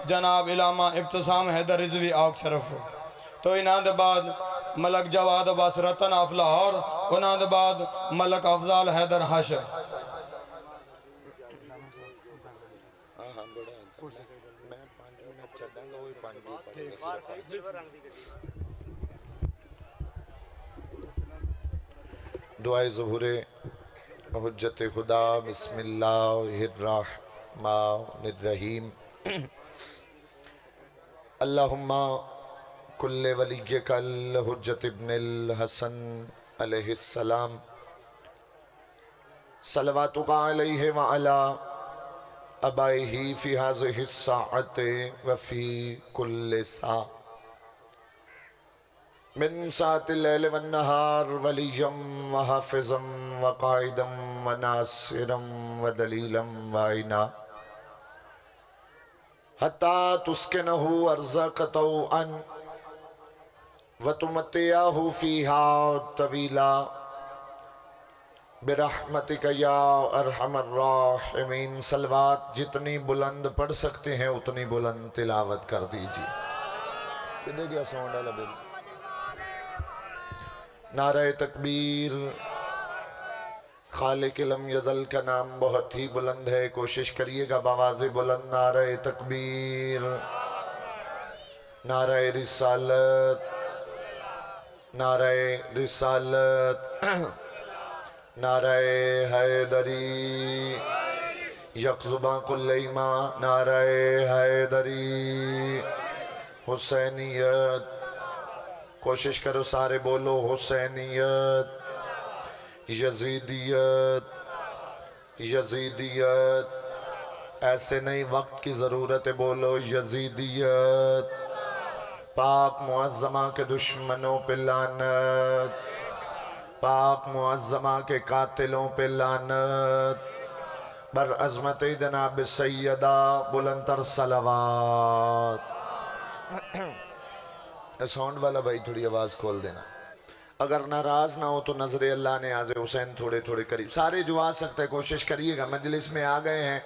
جناب علامہ ابتسام حیدر رضوی آگ شرف ہو تو انہاں دے بعد ملک جواد عباس رتن آف لاہور انہاں دے بعد ملک افضال حیدر حاشر دعائے ظہور حجت خدا بسم اللہ الرحمن الرحیم اللہم کل ولیک الحجت ابن الحسن علیہ السلام صلواتک علیہ وعلا ابائہ فی ہذہ الساعت وفی کل ساعہ من ساعت اللیل والنہار ولیم وحافظم وقائدم وناصرم ودلیلم وعینا حتی تسکنہ ارزاق طوعا وتمتعہ فیہا طویلا برحمتک یا ارحم الراحمین صلوات جتنی بلند پڑھ سکتے ہیں اتنی بلند تلاوت کر دیجئے کدھے گیا ساؤنڈ والا بل نعرہ تکبیر خالق لم یزل کا نام بہت ہی بلند ہے کوشش کریے گا بآواز بلند نعرہ تکبیر نعرہ رسالت نعرہ رسالت نعرہ حیدری یک زباں کلیمہ نعرہ حیدری حسینیت کوشش کرو سارے بولو حسینیت یزیدیت یزیدیت ایسے نہیں وقت کی ضرورت ہے بولو یزیدیت پاک معظمہ کے دشمنوں پہ لعنت پاک معظمہ کے قاتلوں پہ لعنت بر عظمت جناب سیدہ بلندر صلوات ساؤنڈ والا بھائی تھوڑی آواز کھول دینا اگر ناراض نہ ہو تو نظر اللہ نے آز حسین تھوڑے تھوڑے قریب سارے جو آ سکتے ہیں کوشش کریے گا مجلس میں آ گئے ہیں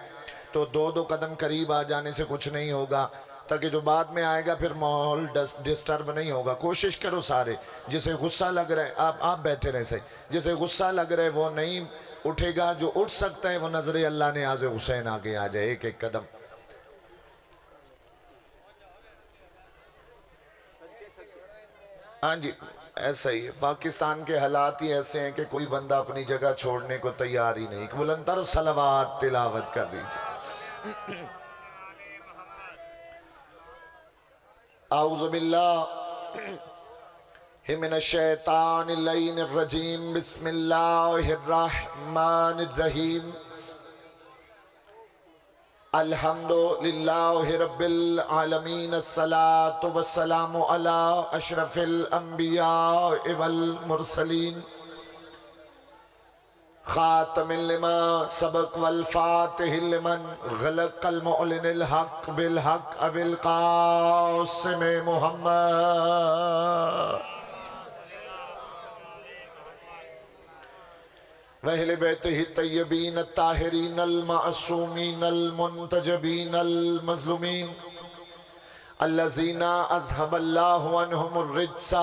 تو دو دو قدم قریب آ جانے سے کچھ نہیں ہوگا تاکہ جو بعد میں آئے گا پھر ماحول ڈسٹرب نہیں ہوگا کوشش کرو سارے جسے غصہ لگ رہا ہے آپ بیٹھے رہے صحیح جسے غصہ لگ رہا ہے وہ نہیں اٹھے گا جو اٹھ سکتا ہے وہ نظر اللہ نے آز حسین آگے آ جائے ایک ایک قدم ہاں جی ایسا ہی ہے پاکستان کے حالات ہی ایسے ہیں کہ کوئی بندہ اپنی جگہ چھوڑنے کو تیار ہی نہیں بلندر صلوات تلاوت کر دیجئے اعوذ باللہ من الشیطان اللعین الرجیم بسم اللہ الرحمن الرحیم الحمدللہ رب العالمین الصلاة والسلام علی اشرف الانبیاء والمرسلین خاتم لما سبق والفاتح لمن غلق المعلن الحق بالحق ابی القاسم محمد وَأَهْلِ بَيْتِهِ الطَّيِّبِينَ الطَّاهِرِينَ الْمَعْصُومِينَ الْمُنْتَجَبِينَ الْمَظْلُومِينَ الَّذِينَ أَذْهَبَ اللَّهُ عَنْهُمُ الرِّجْسَ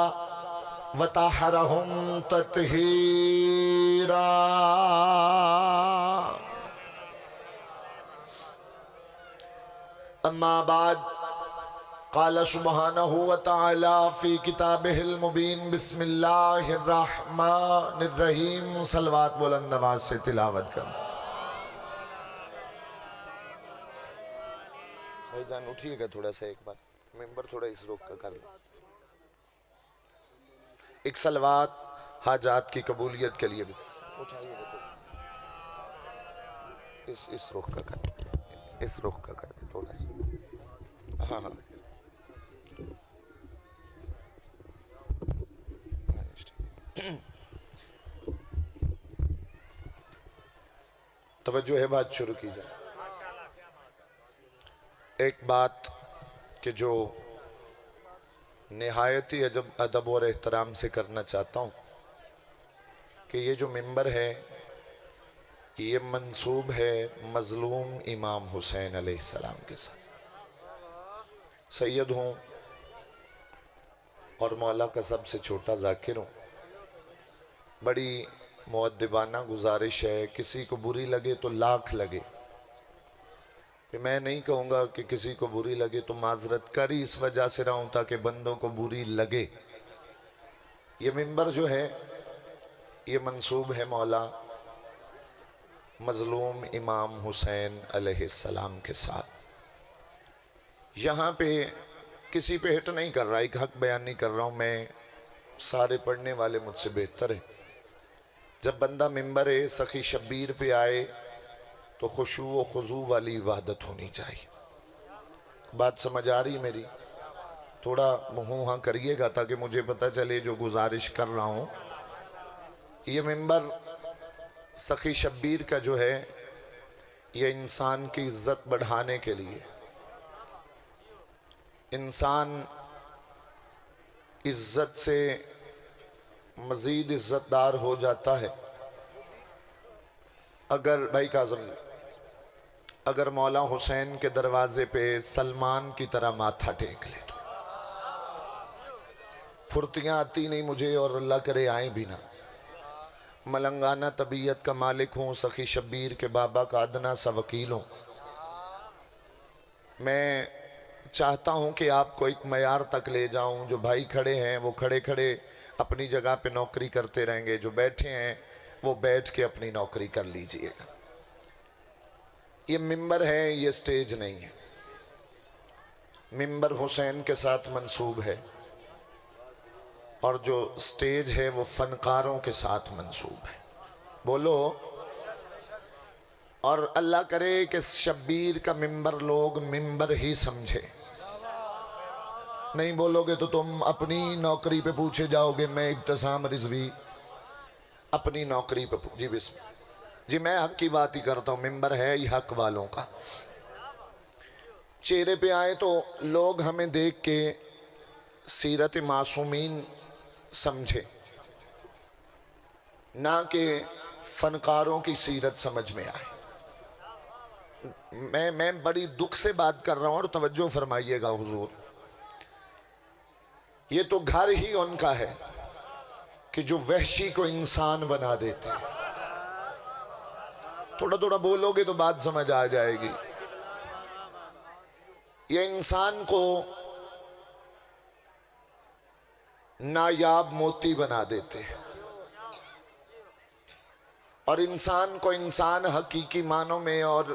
وَطَهَّرَهُمْ تَطْهِيرًا أما بعد قال سبحانہ وتعالی فی کتابہ المبین بسم اللہ الرحمن الرحیم صلوات بلند آواز سے تلاوت کر دیں بھائی جان اٹھئے گا تھوڑا سا ایک بار ممبر تھوڑا اس رخ کا کر دیں ایک صلوات حاجات کی قبولیت کے لیے بھی اٹھائیے گا اس رخ کا کر دیں اس رخ کا کر دیں تھوڑا سا ہاں ہاں توجہ ہے بات شروع کی جائے ایک بات کہ جو نہایتی ادب اور احترام سے کرنا چاہتا ہوں کہ یہ جو ممبر ہے یہ منسوب ہے مظلوم امام حسین علیہ السلام کے ساتھ سید ہوں اور مولا کا سب سے چھوٹا ذاکر ہوں. بڑی مؤدبانہ گزارش ہے، کسی کو بری لگے تو لاکھ لگے. کہ میں نہیں کہوں گا کہ کسی کو بری لگے تو معذرت کر ہی اس وجہ سے رہا ہوں تاکہ بندوں کو بری لگے. یہ منبر جو ہے یہ منسوب ہے مولا مظلوم امام حسین علیہ السلام کے ساتھ. یہاں پہ کسی پہ ہٹ نہیں کر رہا، ایک حق بیان نہیں کر رہا ہوں میں، سارے پڑھنے والے مجھ سے بہتر ہیں. جب بندہ منبر سخی شبیر پہ آئے تو خشوع و خضوع والی عبادت ہونی چاہیے. بات سمجھ آ رہی میری؟ تھوڑا ہوں ہاں کریے گا تاکہ مجھے پتہ چلے جو گزارش کر رہا ہوں. یہ منبر سخی شبیر کا جو ہے یہ انسان کی عزت بڑھانے کے لیے، انسان عزت سے مزید عزت دار ہو جاتا ہے اگر بھائی کاظم اگر مولا حسین کے دروازے پہ سلمان کی طرح ماتھا ٹیک لے تو. پھرتیاں آتی نہیں مجھے اور اللہ کرے آئیں بھی نہ. ملنگانہ طبیعت کا مالک ہوں، سخی شبیر کے بابا کا ادنا سا وکیل ہوں. میں چاہتا ہوں کہ آپ کو ایک معیار تک لے جاؤں. جو بھائی کھڑے ہیں وہ کھڑے کھڑے اپنی جگہ پہ نوکری کرتے رہیں گے، جو بیٹھے ہیں وہ بیٹھ کے اپنی نوکری کر لیجئے گا. یہ منبر ہے، یہ سٹیج نہیں ہے. منبر حسین کے ساتھ منسوب ہے اور جو سٹیج ہے وہ فنکاروں کے ساتھ منسوب ہے. بولو. اور اللہ کرے کہ شبیر کا منبر لوگ منبر ہی سمجھے. نہیں بولو گے تو تم اپنی نوکری پہ پوچھے جاؤ گے. میں ابتسام رضوی اپنی نوکری پہ جی بسم جی میں حق کی بات ہی کرتا ہوں. منبر ہے یہ حق والوں کا. چہرے پہ آئے تو لوگ ہمیں دیکھ کے سیرت معصومین سمجھے، نہ کہ فنکاروں کی سیرت سمجھ میں آئے. میں بڑی دکھ سے بات کر رہا ہوں اور توجہ فرمائیے گا حضور. یہ تو گھر ہی ان کا ہے کہ جو وحشی کو انسان بنا دیتے ہیں. تھوڑا تھوڑا بولو گے تو بات سمجھ آ جائے گی. یہ انسان کو نایاب موتی بنا دیتے ہیں اور انسان کو انسان حقیقی معنوں میں اور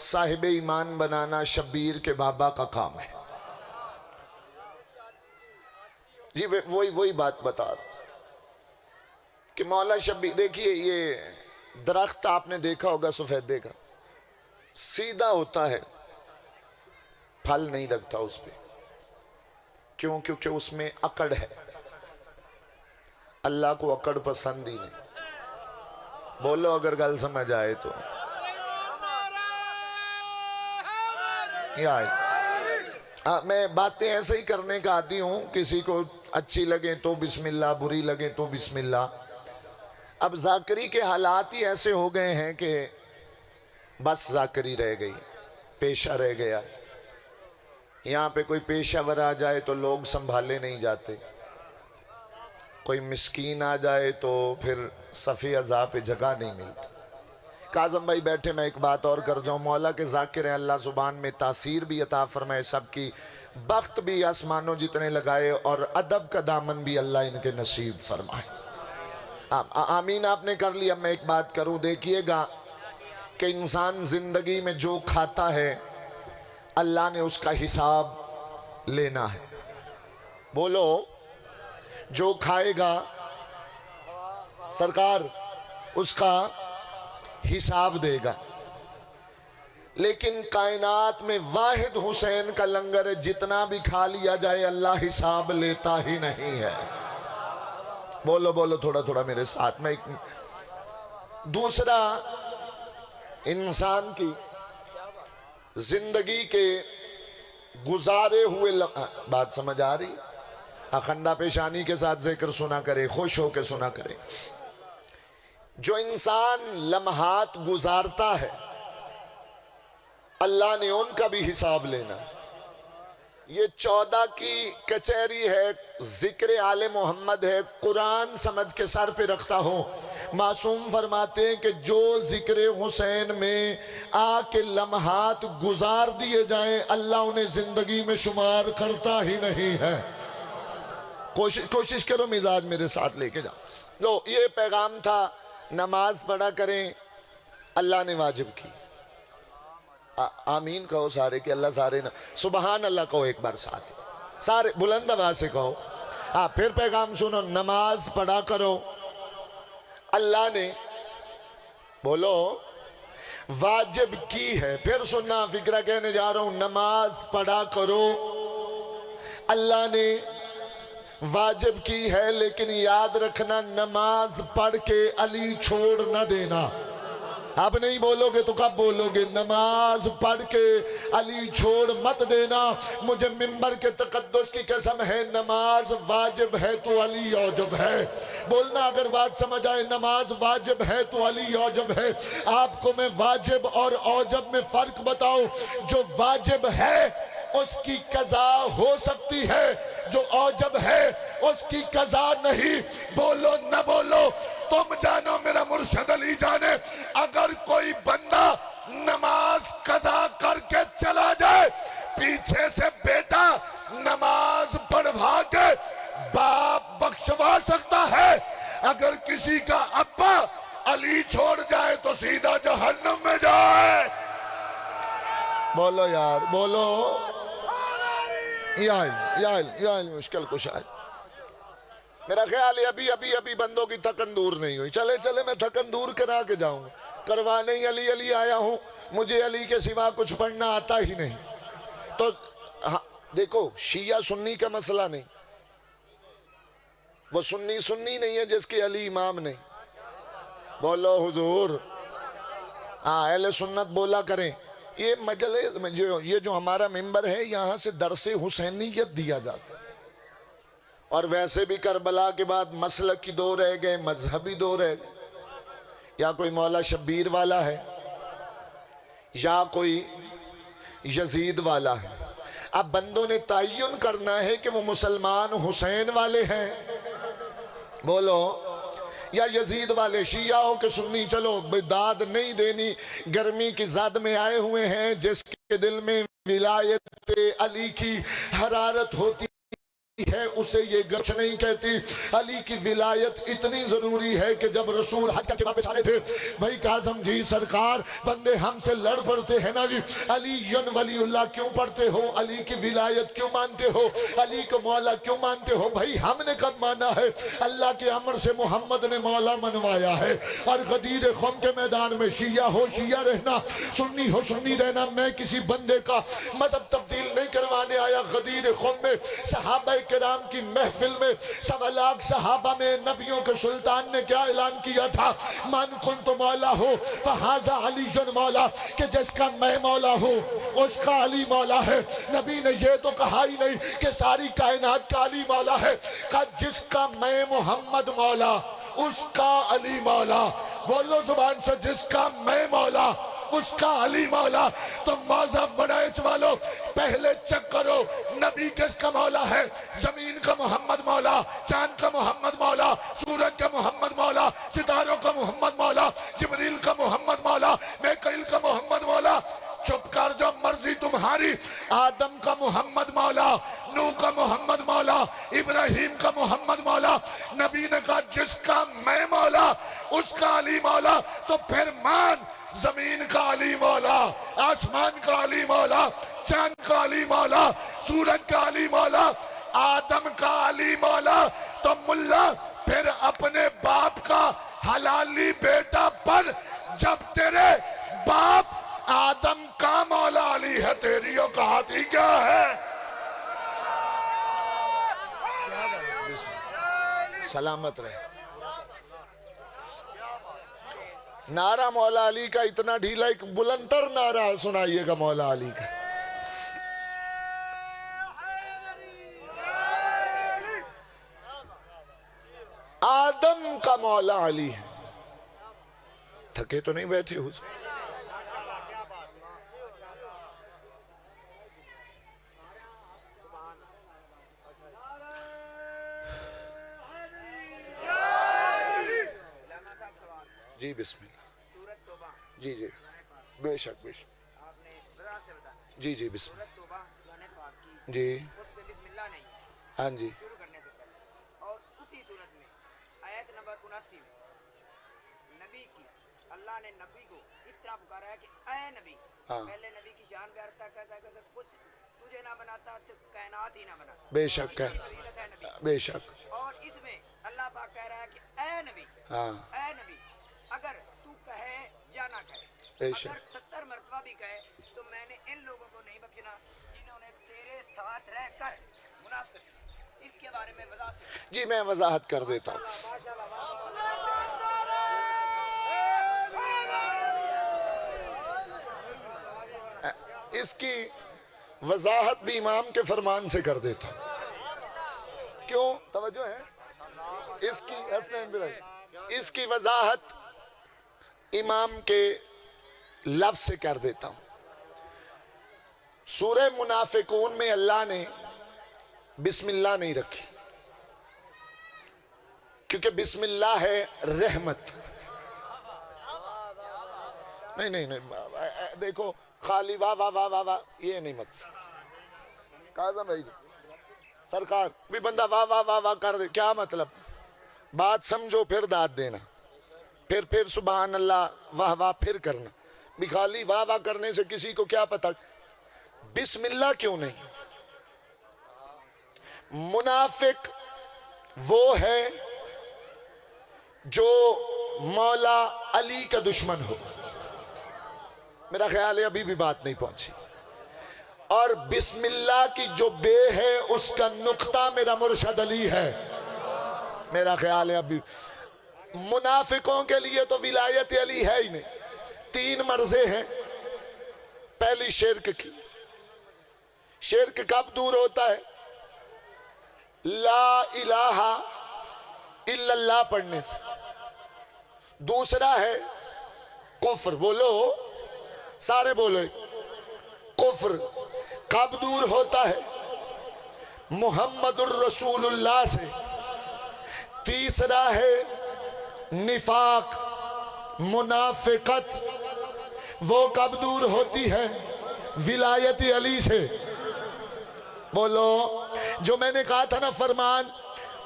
صاحب ایمان بنانا شبیر کے بابا کا کام ہے. جی وہی بات بتا رہا ہوں کہ مولا شبیر دیکھیے یہ درخت آپ نے دیکھا ہوگا سفیدے کا، سیدھا ہوتا ہے، پھل نہیں لگتا اس پہ. کیوں؟ کیونکہ اس میں اکڑ ہے. اللہ کو اکڑ پسند ہی نہیں. بولو اگر گل سمجھ آئے تو. میں باتیں ایسے ہی کرنے کا عادی ہوں، کسی کو اچھی لگیں تو بسم اللہ، بری لگیں تو بسم اللہ. اب ذاکری کے حالات ہی ایسے ہو گئے ہیں کہ بس ذاکری رہ گئی، پیشہ رہ گیا. یہاں پہ کوئی پیشہ ور آ جائے تو لوگ سنبھالے نہیں جاتے، کوئی مسکین آ جائے تو پھر صفی اعضاء پہ جگہ نہیں ملتی. کاظم بھائی بیٹھے، میں ایک بات اور کر جاؤں. مولا کے ذاکر ہیں، اللہ زبان میں تاثیر بھی عطا فرمائے سب کی، بخت بھی آسمانوں جتنے لگائے اور ادب کا دامن بھی اللہ ان کے نصیب فرمائے. آمین آپ نے کر لی. اب میں ایک بات کروں، دیکھیے گا کہ انسان زندگی میں جو کھاتا ہے اللہ نے اس کا حساب لینا ہے. بولو. جو کھائے گا سرکار اس کا حساب دے گا. لیکن کائنات میں واحد حسین کا لنگر ہے، جتنا بھی کھا لیا جائے اللہ حساب لیتا ہی نہیں ہے. بولو بولو تھوڑا تھوڑا میرے ساتھ. میں دوسرا، انسان کی زندگی کے گزارے ہوئے بات سمجھ آ رہی؟ خندہ پیشانی کے ساتھ ذکر سنا کرے، خوش ہو کے سنا کرے. جو انسان لمحات گزارتا ہے اللہ نے ان کا بھی حساب لینا. یہ 14 کی کچہری ہے، ذکر آل محمد ہے، قرآن سمجھ کے سر پہ رکھتا ہوں۔ معصوم فرماتے ہیں کہ جو ذکر حسین میں آ کے لمحات گزار دیے جائیں اللہ انہیں زندگی میں شمار کرتا ہی نہیں ہے۔ کوشش کرو مزاج میرے ساتھ لے کے جاؤ۔ لو یہ پیغام تھا، نماز پڑھا کریں، اللہ نے واجب کی۔ آمین کہو سارے کہ اللہ سارے سبحان اللہ کہو ایک بار سارے بلند آواز سے کہو۔ پھر پیغام سنو، نماز پڑھا کرو، اللہ نے بولو واجب کی ہے۔ پھر سننا فکرہ کہنے جا رہا ہوں، نماز پڑھا کرو، اللہ نے واجب کی ہے، لیکن یاد رکھنا نماز پڑھ کے علی چھوڑ نہ دینا۔ اب نہیں بولو گے تو کب بولو گے؟ نماز پڑھ کے علی چھوڑ مت دینا۔ مجھے ممبر کے تقدس کی قسم ہے، نماز واجب ہے تو علی اوجب ہے۔ بولنا اگر بات سمجھ آئے، نماز واجب ہے تو علی اوجب ہے۔ آپ کو میں واجب اور اوجب میں فرق بتاؤں، جو واجب ہے اس کی قضا ہو سکتی ہے، جو اوجب ہے اس کی قضا نہیں۔ بولو نہ بولو تم جانو، میرا مرشد علی جانے، اگر کوئی بندہ نماز قضا کر کے چلا جائے، پیچھے سے بیٹا نماز پڑھوا کے باپ بخشوا سکتا ہے۔ اگر کسی کا ابا علی چھوڑ جائے تو سیدھا جہنم میں جائے۔ بولو یار بولو، یا علم مشکل کشا ہے۔ میرا خیال ہے ابھی بندوں کی تھکن دور نہیں ہوئی۔ چلے میں تھکن دور کرا کے جاؤں گا، کروانے ہی علی آیا ہوں، مجھے علی کے سوا کچھ پڑھنا آتا ہی نہیں۔ تو دیکھو شیعہ سنی کا مسئلہ نہیں، وہ سنی نہیں ہے جس کے علی امام نہیں۔ بولو حضور، اہل سنت بولا کریں۔ یہ مجلس یہ جو ہمارا ممبر ہے، یہاں سے درس حسینیت دیا جاتا ہے، اور ویسے بھی کربلا کے بعد مسلک کی دو رہ گئے، مذہبی دو رہ گئے۔ یا کوئی مولا شبیر والا ہے یا کوئی یزید والا ہے۔ اب بندوں نے تعین کرنا ہے کہ وہ مسلمان حسین والے ہیں، بولو، یا یزید والے، شیعہ ہو کہ سنی۔ چلو داد نہیں دینی، گرمی کی زد میں آئے ہوئے ہیں۔ جس کے دل میں ولایت علی کی حرارت ہوتی ہے اسے یہ گرچ نہیں کہتی۔ علی کی ولایت اتنی ضروری ہے کہ جب رسول حج کر کے واپس آئے تھے، بھائی قاسم جی سرکار بندے ہم سے لڑ پڑتے ہیں نا جی، علی ولی اللہ کیوں پڑھتے ہو، علی کی ولایت کیوں مانتے ہو، علی کو مولا کیوں مانتے ہو؟ بھائی ہم نے کب مانا ہے؟ اللہ کے امر سے محمد نے مولا منوایا ہے۔ اور غدیر خم کے میدان میں شیعہ ہو شیعہ رہنا، سنی ہو سنی رہنا۔ میں کسی بندے کا مذہب تبدیل نہیں کروانے آیا۔ غدیر خم میں صحابہ کرام کی محفل میں 1.25 لاکھ صحابہ میں نبیوں کے سلطان نے کیا اعلان کیا تھا؟ من کنت مولا ہو فہذا علی مولا، کہ جس کا میں مولا ہوں اس کا علی مولا ہے۔ نبی نے یہ تو کہا ہی نہیں کہ ساری کائنات کا علی مولا ہے، کہ جس کا میں محمد مولا اس کا علی مولا۔ بولو زبان سے، جس کا میں مولا اس کا علی مولا۔ تو موضع وڑائچ والو پہلے چیک کرو، نبی کس کا مولا ہے؟ زمین کا محمد مولا، چاند کا محمد مولا، سورج کا محمد مولا، ستاروں کا محمد مولا، جبریل کا محمد مولا، میکائیل کا محمد مولا۔ چپ کر جو مرضی تمہاری۔ آدم کا محمد مولا، نوح کا محمد مولا، ابراہیم کا محمد مولا۔ نبی نے کہا جس کا میں مولا اس کا علی مولا۔ تو پھر مان، زمین کا علی مولا، آسمان کا علی مولا، چاند کا علی مولا، سورج کا علی مولا، آدم کا علی مولا۔ تو ملا پھر اپنے باپ کا حلالی بیٹا بن، جب تیرے باپ آدم کا مولا علی ہے، تیری اوقات ہی کیا ہے؟ سلامت رہے۔ نعرہ مولا علی کا اتنا ڈھیلا، ایک بلندر نعرہ سنائیے گا مولا علی کا۔ آدم کا مولا علی ہے۔ تھکے تو نہیں بیٹھے ہو؟ جی بسم اللہ. سورت توبہ جی جی قرآن پاک بے شک بے شک. آپ نے وضاحت سے بتانا ہے. جی جی بسم سورت توبہ قرآن پاک کی اللہ. جی اس پہ بسم اللہ نہیں ہے ہاں جی شروع کرنے سے پہلے. اور اسی صورت میں آیت نمبر 79 میں نبی کی اللہ نے نبی کو اس طرح پکارا ہے کہ اے نبی. ہاں پہلے نبی کی شان بیان کرتا ہے کہ اگر کچھ تجھے نہ بناتا تو کائنات ہی نہ بناتا. بے شک ہے اتنی فضیلت ہے نبی کی. بے شک. اور اس میں اللہ پاک کہہ رہا ہے کہ اے نبی ہاں اے نبی اگر تو کہے یا نہ کہے بے شک. اگر 70 مرتبہ بھی کہے تو میں نے ان لوگوں کو نہیں بخشنا جنہوں نے تیرے ساتھ رہ کر منافقت کی. اس کے بارے میں وضاحت سے جی میں وضاحت کر دیتا ہوں. اس کی وضاحت بھی امام کے فرمان سے کر دیتا ہوں. کیوں توجہ ہے اس کی حسنین بھائی اس کی وضاحت امام کے لفظ سے کر دیتا ہوں. سورہ منافقون میں اللہ نے بسم اللہ نہیں رکھی کیونکہ بسم اللہ ہے رحمت. نہیں دیکھو خالی واہ واہ واہ واہ واہ یہ نہیں مقصد. کاظم بھائی سرکار بھی بندہ واہ واہ واہ واہ کر دے کیا مطلب؟ بات سمجھو پھر داد دینا پھر سبحان اللہ واہ واہ پھر کرنا. بھی خالی واہ واہ کرنے سے کسی کو کیا پتہ بسم اللہ کیوں نہیں؟ منافق وہ ہے جو مولا علی کا دشمن ہو. میرا خیال ہے ابھی بھی بات نہیں پہنچی. اور بسم اللہ کی جو بے ہے اس کا نقطہ میرا مرشد علی ہے. میرا خیال ہے ابھی منافقوں کے لیے تو ولایت علی ہے ہی نہیں. 3 مرضیں ہیں. پہلی شرک کی. شرک کب دور ہوتا ہے؟ لا الہ الا اللہ پڑھنے سے. دوسرا ہے کفر. بولو سارے بولو. کفر کب دور ہوتا ہے؟ محمد الرسول اللہ سے. تیسرا ہے نفاق منافقت. وہ کب دور ہوتی ہے؟ ولایت علی سے. بولو جو میں نے کہا تھا نا فرمان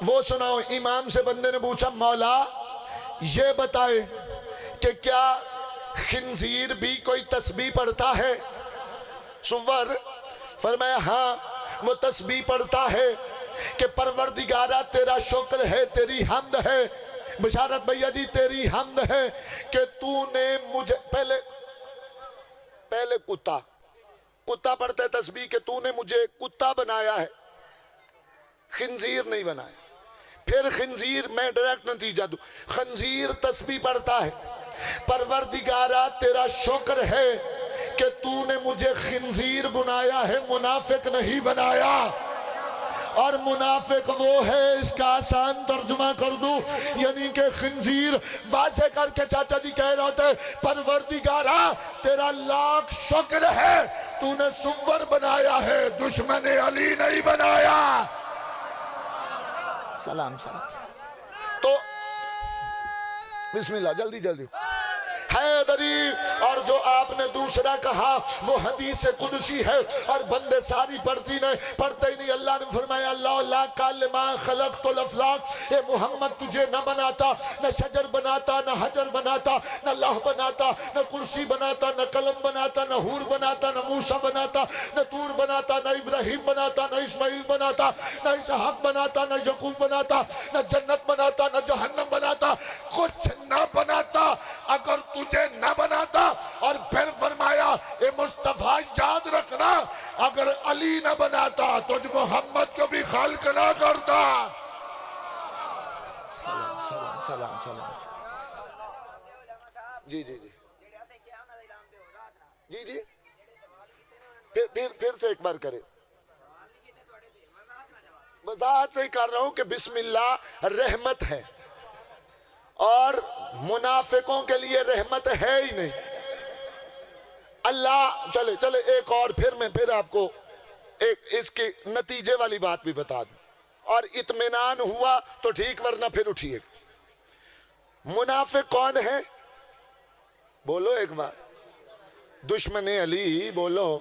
وہ سناؤ. امام سے بندے نے پوچھا مولا یہ بتائے کہ کیا خنزیر بھی کوئی تسبیح پڑھتا ہے؟ سور فرمایا ہاں وہ تسبیح پڑھتا ہے کہ پروردگارہ تیرا شکر ہے تیری حمد ہے. بشارت بھیا جی تیری حمد ہے کہ تو نے مجھے پہلے کتا پڑھتا ہے تسبیح کہ تو نے مجھے کتا بنایا ہے خنزیر نہیں بنایا. پھر خنزیر میں ڈائریکٹ نتیجہ دوں. خنزیر تسبیح پڑھتا ہے پروردگارہ تیرا شکر ہے کہ تو نے مجھے خنزیر بنایا ہے منافق نہیں بنایا. اور منافق وہ ہے اس کا آسان ترجمہ کر دوں یعنی کہ خنزیر واضح کر کے چاچا جی کہہ رہے ہوتے پروردگارہ تیرا لاکھ شکر ہے تو نے سور بنایا ہے دشمن علی نہیں بنایا. سلام تو بسم اللہ جلدی حیدری. اور جو آپ نے دوسرا کہا وہ حدیث قدسی ہے اور بندے ساری پڑھتے ہی نہیں. اللہ نے فرمایا اللہ لا کالما خلقت الافلاق. اے محمد تجھے نہ بناتا نہ شجر بناتا نہ حجر بناتا نہ لوح بناتا نہ کرسی بناتا نہ قلم بناتا نہ حور بناتا نہ موسیٰ بناتا نہ طور بناتا نہ ابراہیم بناتا نہ اسماعیل بناتا نہ اسحاق بناتا نہ یعقوب بناتا نہ جنت بناتا نہ جہنم بناتا. کچھ نہ بناتا اگر تجھے نہ بناتا. اور پھر فرمایا اے مصطفیٰ یاد رکھنا اگر علی نہ بناتا تجھ محمد کو بھی خالق نہ کرتا. سلام جی پھر سے ایک بار کرے. وضاحت سے ہی کر رہا ہوں کہ بسم اللہ رحمت ہے اور منافقوں کے لیے رحمت ہے ہی نہیں. اللہ چلے ایک اور پھر آپ کو ایک اس کے نتیجے والی بات بھی بتا دوں اور اطمینان ہوا تو ٹھیک ورنہ پھر اٹھیے. منافق کون ہے؟ بولو ایک بار. دشمن علی بولو.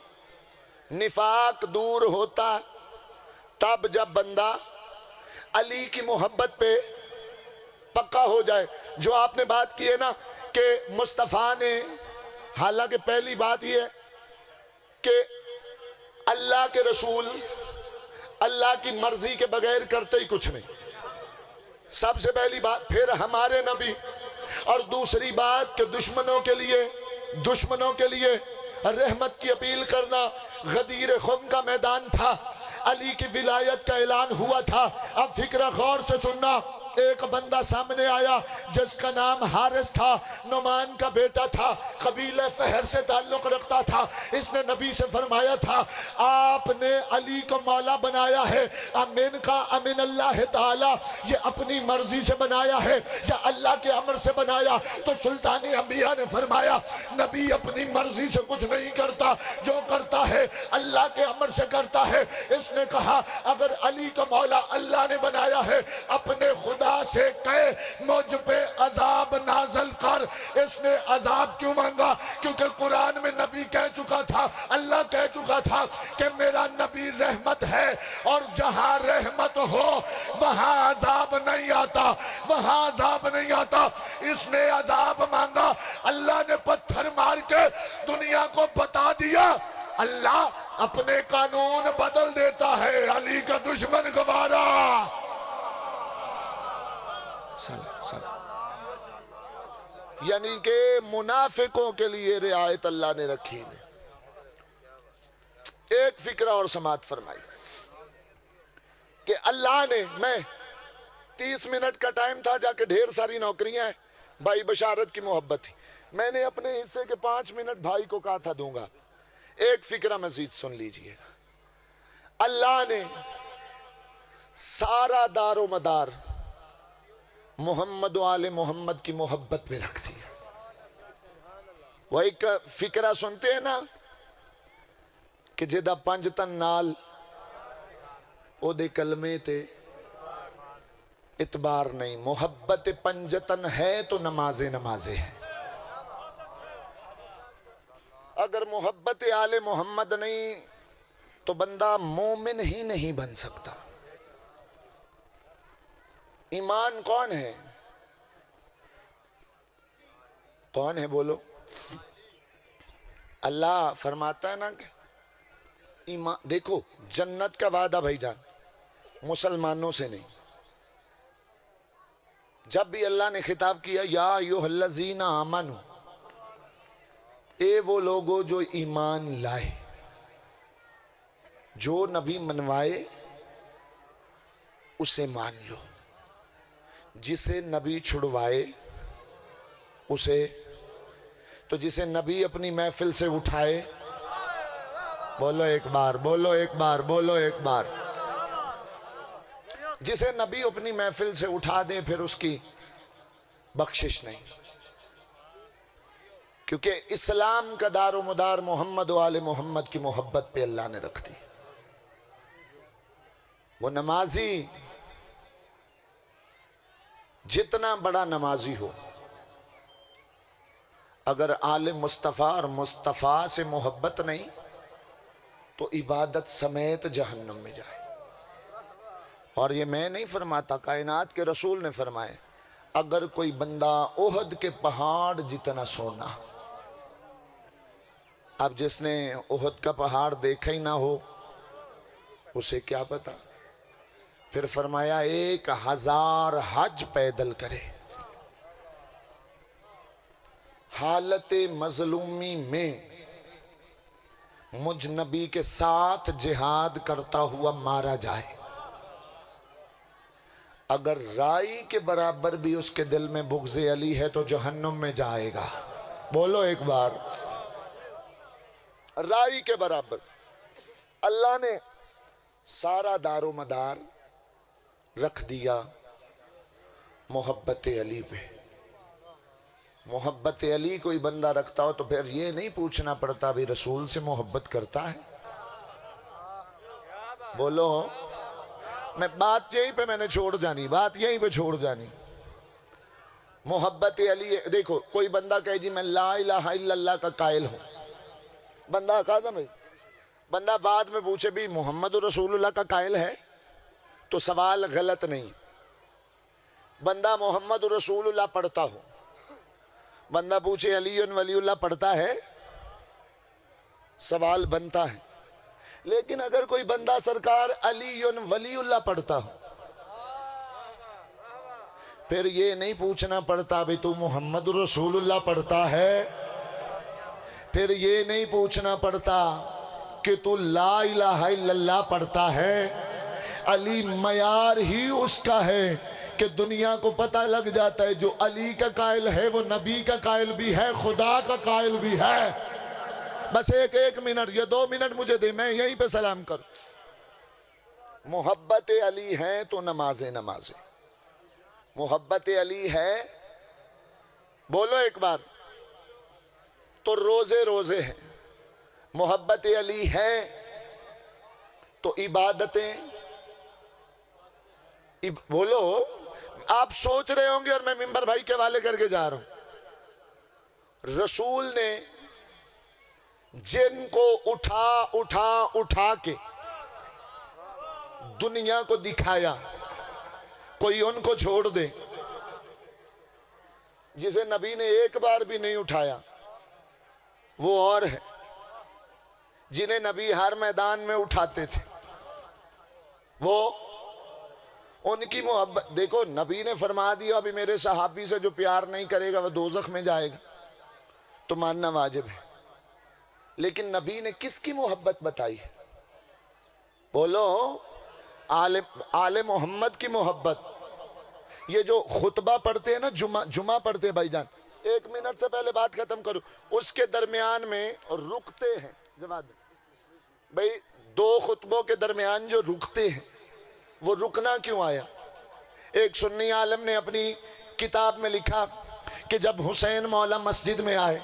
نفاق دور ہوتا تب جب بندہ علی کی محبت پہ پکا ہو جائے. جو آپ نے بات کی ہے نا کہ مصطفیٰ نے، حالانکہ پہلی بات یہ ہے کہ اللہ کے رسول اللہ کی مرضی کے بغیر کرتے ہی کچھ نہیں، سب سے پہلی بات. پھر ہمارے نبی، اور دوسری بات کہ دشمنوں کے لیے رحمت کی اپیل کرنا. غدیر خم کا میدان تھا، علی کی ولایت کا اعلان ہوا تھا. اب فکرہ غور سے سننا. ایک بندہ سامنے آیا جس کا نام حارث تھا، نعمان کا بیٹا تھا، قبیلہ فہر سے تعلق رکھتا تھا. اس نے نبی سے فرمایا تھا آپ نے علی کو مولا بنایا ہے، امین کا امین اللہ تعالی یہ اپنی مرضی سے بنایا ہے یا اللہ کے امر سے بنایا؟ تو سلطان انبیاء نے فرمایا نبی اپنی مرضی سے کچھ نہیں کرتا، جو کرتا ہے اللہ کے امر سے کرتا ہے. اس نے کہا اگر علی کو مولا اللہ نے بنایا ہے، اپنے خدا سے کہے مجھ پہ عذاب نازل کر. اس نے عذاب کیوں مانگا؟ کیونکہ قرآن میں نبی کہہ چکا تھا، اللہ کہہ چکا تھا کہ میرا نبی رحمت ہے، اور جہاں رحمت ہو وہاں عذاب نہیں آتا، وہاں عذاب نہیں آتا. اس نے عذاب مانگا، اللہ نے پتھر مار کے دنیا کو بتا دیا اللہ اپنے قانون بدل دیتا ہے. علی کا دشمن گوارا. یعنی کہ منافقوں کے لیے رعایت اللہ نے رکھی ہے. ایک فکرہ اور سماعت فرمائی کہ اللہ نے، میں 30 منٹ کا ٹائم تھا، جا کے ڈھیر ساری نوکریاں ہیں، بھائی بشارت کی محبت تھی، میں نے اپنے حصے کے 5 منٹ بھائی کو کہا تھا دوں گا. ایک فکرہ مزید سن لیجئے گا. اللہ نے سارا دار و مدار محمد و آل محمد کی محبت پہ رکھ دیا. وہ ایک فکرہ سنتے ہیں نا کہ جدہ پنجتن نال او دے کلمے تے اعتبار نہیں. محبت پنجتن ہے تو نمازیں ہیں. اگر محبت آل محمد نہیں تو بندہ مومن ہی نہیں بن سکتا. ایمان کون ہے؟ کون ہے بولو؟ اللہ فرماتا ہے نا کہ ایمان. دیکھو جنت کا وعدہ بھائی جان مسلمانوں سے نہیں. جب بھی اللہ نے خطاب کیا یا ایھا الذین آمنو، اے وہ لوگوں جو ایمان لائے، جو نبی منوائے اسے مان لو، جسے نبی چھڑوائے اسے، تو جسے نبی اپنی محفل سے اٹھائے، بولو ایک بار، بولو ایک بار، بولو ایک بار، جسے نبی اپنی محفل سے اٹھا دے پھر اس کی بخشش نہیں. کیونکہ اسلام کا دار و مدار محمد و آل محمد کی محبت پہ اللہ نے رکھ دی. وہ نمازی جتنا بڑا نمازی ہو، اگر آل مصطفیٰ اور مصطفیٰ سے محبت نہیں تو عبادت سمیت جہنم میں جائے. اور یہ میں نہیں فرماتا، کائنات کے رسول نے فرمائے اگر کوئی بندہ احد کے پہاڑ جتنا سونا، اب جس نے احد کا پہاڑ دیکھا ہی نہ ہو اسے کیا پتا. پھر فرمایا 1000 حج پیدل کرے، حالت مظلومی میں مجھ نبی کے ساتھ جہاد کرتا ہوا مارا جائے، اگر رائی کے برابر بھی اس کے دل میں بغض علی ہے تو جہنم میں جائے گا. بولو ایک بار، رائی کے برابر. اللہ نے سارا دار و مدار رکھ دیا محبت علی پہ. محبت علی کوئی بندہ رکھتا ہو تو پھر یہ نہیں پوچھنا پڑتا بھی رسول سے محبت کرتا ہے. بولو، میں بات یہیں پہ میں نے چھوڑ جانی، بات یہیں پہ چھوڑ جانی. محبت علی. دیکھو کوئی بندہ کہے جی میں لا الہ الا اللہ کا قائل ہوں, بندہ قاسم ہے, بندہ بعد میں پوچھے بھی محمد رسول اللہ کا قائل ہے تو سوال غلط نہیں. بندہ محمد رسول اللہ پڑھتا ہو, بندہ پوچھے علی ولی اللہ پڑھتا ہے, سوال بنتا ہے. لیکن اگر کوئی بندہ سرکار علی ولی اللہ پڑھتا ہو, پھر یہ نہیں پوچھنا پڑتا بھی تو محمد رسول اللہ پڑھتا ہے, پھر یہ نہیں پوچھنا پڑتا کہ تو لا الہ الا اللہ پڑھتا ہے. علی معیار ہی اس کا ہے کہ دنیا کو پتہ لگ جاتا ہے جو علی کا قائل ہے وہ نبی کا قائل بھی ہے, خدا کا قائل بھی ہے. بس ایک منٹ یا 2 منٹ مجھے دے, میں یہیں پہ سلام کروں. محبت علی ہے تو نمازیں, محبت علی ہے, بولو ایک بار, تو روزے ہیں. محبت علی ہے تو عبادتیں, بولو. آپ سوچ رہے ہوں گے اور میں منبر بھائی کے حوالے کر کے جا رہا ہوں, رسول نے جن کو اٹھا کے دنیا کو دکھایا, کوئی ان کو چھوڑ دے. جسے نبی نے ایک بار بھی نہیں اٹھایا وہ اور ہے. جنہیں نبی ہر میدان میں اٹھاتے تھے وہ ان کی محبت. دیکھو نبی نے فرما دیا ابھی میرے صحابی سے جو پیار نہیں کرے گا وہ دوزخ میں جائے گا, تو ماننا واجب ہے. لیکن نبی نے کس کی محبت بتائی ہے؟ بولو, آل محمد کی محبت. یہ جو خطبہ پڑھتے ہیں نا, جمعہ پڑھتے ہیں بھائی جان, 1 منٹ سے پہلے بات ختم کرو, اس کے درمیان میں رکتے ہیں. جواب بھائی, 2 خطبوں کے درمیان جو رکتے ہیں وہ رکنا کیوں آیا؟ ایک سنی عالم نے اپنی کتاب میں لکھا کہ جب حسین مولا مسجد میں آئے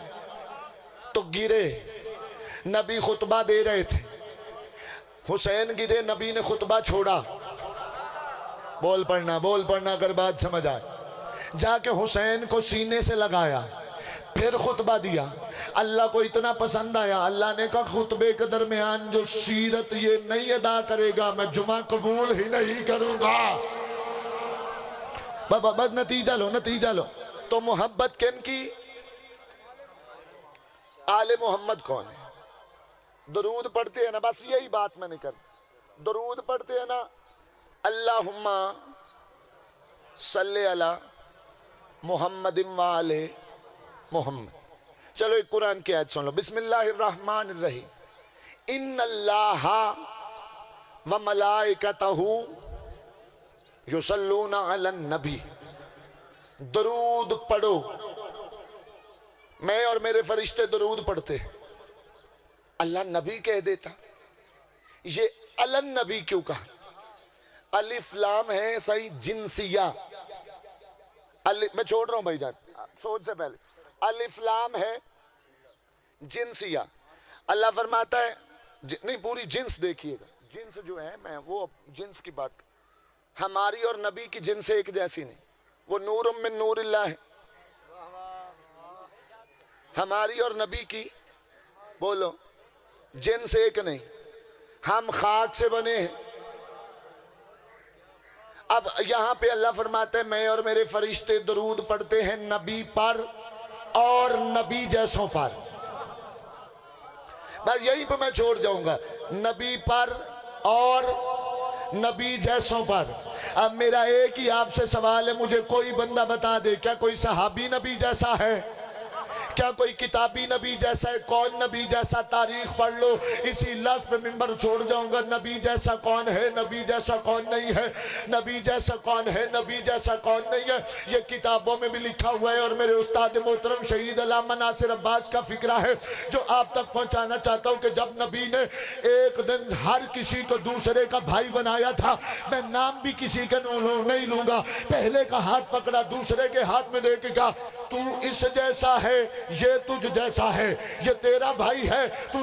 تو گرے, نبی خطبہ دے رہے تھے, حسین گرے, نبی نے خطبہ چھوڑا. بول پڑھنا اگر بات سمجھ آئے. جا کے حسین کو سینے سے لگایا, پھر خطبہ دیا. اللہ کو اتنا پسند آیا, اللہ نے کہا خطبے کے درمیان جو سیرت یہ نہیں ادا کرے گا میں جمعہ قبول ہی نہیں کروں گا. بس نتیجہ لو. تو محبت کن کی؟ آل محمد کون ہے؟ درود پڑھتے ہیں نا, بس یہی بات میں نے کر. درود پڑھتے ہیں نا, اللہم صلی علی محمد وآل محمد. چلو ایک قرآن کی آیت سن لو. بسم اللہ الرحمن الرحیم. ان اللہ و ملائکتہ یصلون علی النبی. درود پڑھو, میں اور میرے فرشتے درود پڑھتے. اللہ نبی کہہ دیتا, یہ علی النبی کیوں کہا؟ الف لام ہے صحیح جنسیہ. میں چھوڑ رہا ہوں بھائی جان, سوچ سے پہلے. الف لام ہے جنسیہ. اللہ فرماتا ہے نہیں, پوری جنس دیکھیے گا. جنس جو ہے, میں وہ جنس کی بات, ہماری اور نبی کی جنس ایک جیسی نہیں. وہ نور من نور اللہ ہے. ہماری اور نبی کی بولو جنس ایک نہیں. ہم خاک سے بنے ہیں. اب یہاں پہ اللہ فرماتا ہے میں اور میرے فرشتے درود پڑھتے ہیں نبی پر اور نبی جیسوں پر. بس یہیں پہ میں چھوڑ جاؤں گا, نبی پر اور نبی جیسوں پر. اب میرا ایک ہی آپ سے سوال ہے, مجھے کوئی بندہ بتا دے کیا کوئی صحابی نبی جیسا ہے؟ کیا کوئی کتابی نبی جیسا ہے؟ کون نبی جیسا؟ تاریخ پڑھ لو. اسی لفظ پہ منبر چھوڑ جاؤں گا. نبی جیسا کون ہے, نبی جیسا کون نہیں ہے, نبی جیسا کون ہے, نبی جیسا کون نہیں ہے. یہ کتابوں میں بھی لکھا ہوا ہے اور میرے استاد محترم شہید علامہ ناصر عباس کا فکرہ ہے جو آپ تک پہنچانا چاہتا ہوں کہ جب نبی نے ایک دن ہر کسی کو دوسرے کا بھائی بنایا تھا, میں نام بھی کسی کا نہیں لوں گا, پہلے کا ہاتھ پکڑا, دوسرے کے ہاتھ میں دے کے کہا تو اس جیسا ہے یہ تجھ جیسا ہے، یہ تیرا بھائی ہے، تو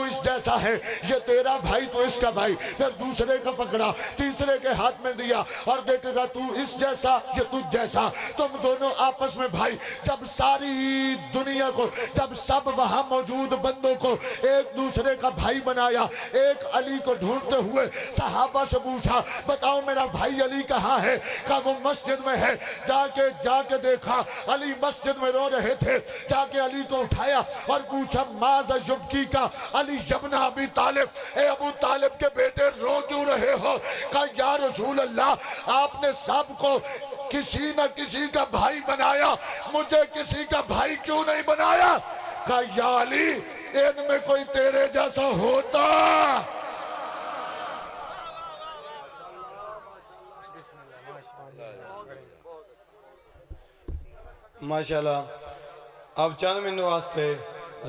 اس جیسا ہے، یہ تیرا بھائی تو اس کا بھائی۔ پھر دوسرے کا پکڑا، تیسرے کے ہاتھ میں دیا اور دیکھے گا تو اس جیسا، یہ تجھ جیسا، تم دونوں آپس میں بھائی۔ جب ساری دنیا کو، جب سب وہاں موجود بندوں کو ایک دوسرے کا بھائی بنایا، ایک علی کو ڈھونڈتے ہوئے صحابہ سے پوچھا بتاؤ میرا بھائی علی کہاں ہے؟ کہا وہ مسجد میں ہے۔ جا کے دیکھا علی مسجد میں رو رہے تھے، جا کے علی کو اٹھایا اور پوچھا ماذا یبکی کا علی ابن ابی طالب، اے ابو طالب کے بیٹے رو کیوں رہے ہو؟ کہا یا رسول اللہ آپ نے سب کو کسی نہ کسی کا بھائی بنایا، مجھے کسی کا بھائی کیوں نہیں بنایا؟ کہا یا علی ان میں کوئی تیرے جیسا ہوتا۔ ماشاءاللہ اب چند منٹ واسطے